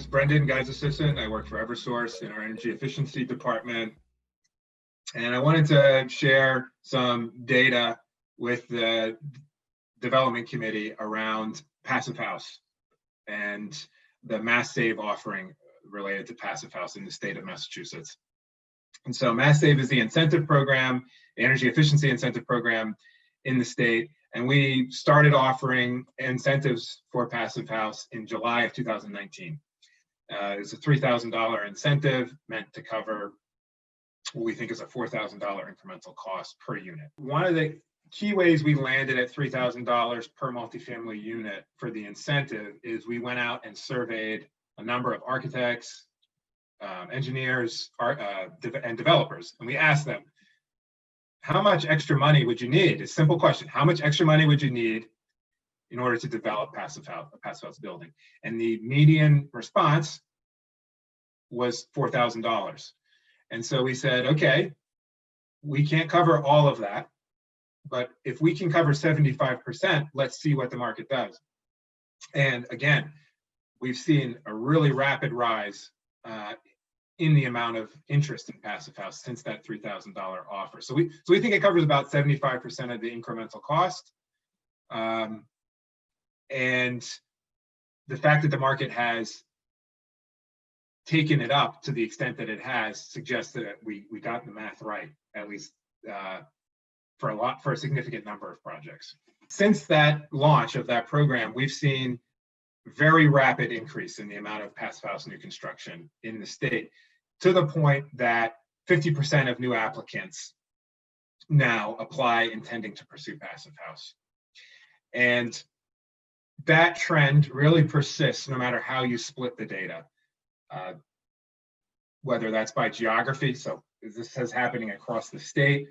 name's Brendan Giza-Sisson. I work for Eversource in our energy efficiency department. And I wanted to share some data with the development committee around Passive House and the Mass Save offering related to Passive House in the state of Massachusetts. And so Mass Save is the incentive program, the energy efficiency incentive program in the state. And we started offering incentives for Passive House in July of 2019. It's a $3,000 incentive meant to cover what we think is a $4,000 incremental cost per unit. One of the key ways we landed at $3,000 per multifamily unit for the incentive is we went out and surveyed a number of architects, engineers, and developers. And we asked them, how much extra money would you need? It's a simple question. How much extra money would you need in order to develop a Passive House building? And the median response was $4,000. And so we said, okay, we can't cover all of that, but if we can cover 75%, let's see what the market does. And again, we've seen a really rapid rise in the amount of interest in Passive House since that $3,000 offer. So we think it covers about 75% of the incremental cost. And the fact that the market has taken it up to the extent that it has suggests that we got the math right, at least for a significant number of projects. Since that launch of that program, we've seen very rapid increase in the amount of Passive House new construction in the state, to the point that 50% of new applicants now apply intending to pursue Passive House. And that trend really persists no matter how you split the data, whether that's by geography, so this is happening across the state,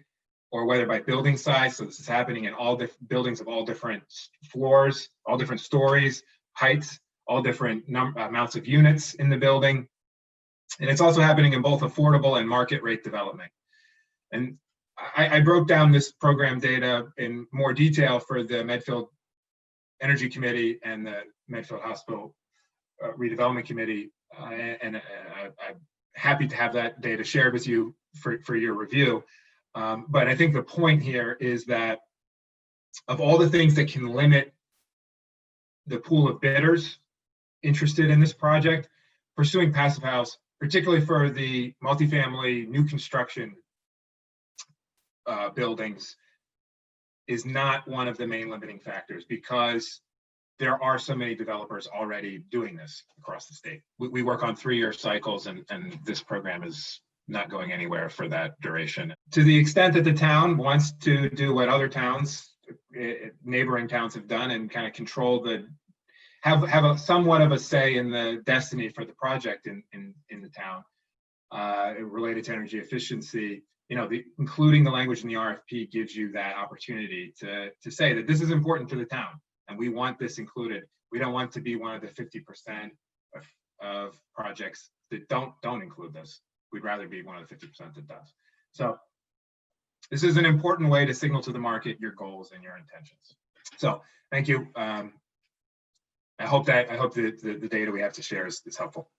or whether by building size, so this is happening in all buildings of all different floors, all different stories, heights, all different amounts of units in the building. And it's also happening in both affordable and market rate development. And I broke down this program data in more detail for the Medfield Energy Committee and the Medfield Hospital Redevelopment Committee. And I'm happy to have that data shared with you for your review. But I think the point here is that of all the things that can limit the pool of bidders interested in this project, pursuing Passive House, particularly for the multifamily new construction buildings, is not one of the main limiting factors, because there are so many developers already doing this across the state. We work on 3-year cycles, and this program is not going anywhere for that duration. To the extent that the town wants to do what other towns, neighboring towns have done, and kind of control have a somewhat of a say in the destiny for the project in the town, related to energy efficiency, including the language in the RFP gives you that opportunity to say that this is important to the town, and we want this included. We don't want to be one of the 50% of projects that don't include this. We'd rather be one of the 50% that does. So this is an important way to signal to the market your goals and your intentions. So thank you. I hope the data we have to share is helpful.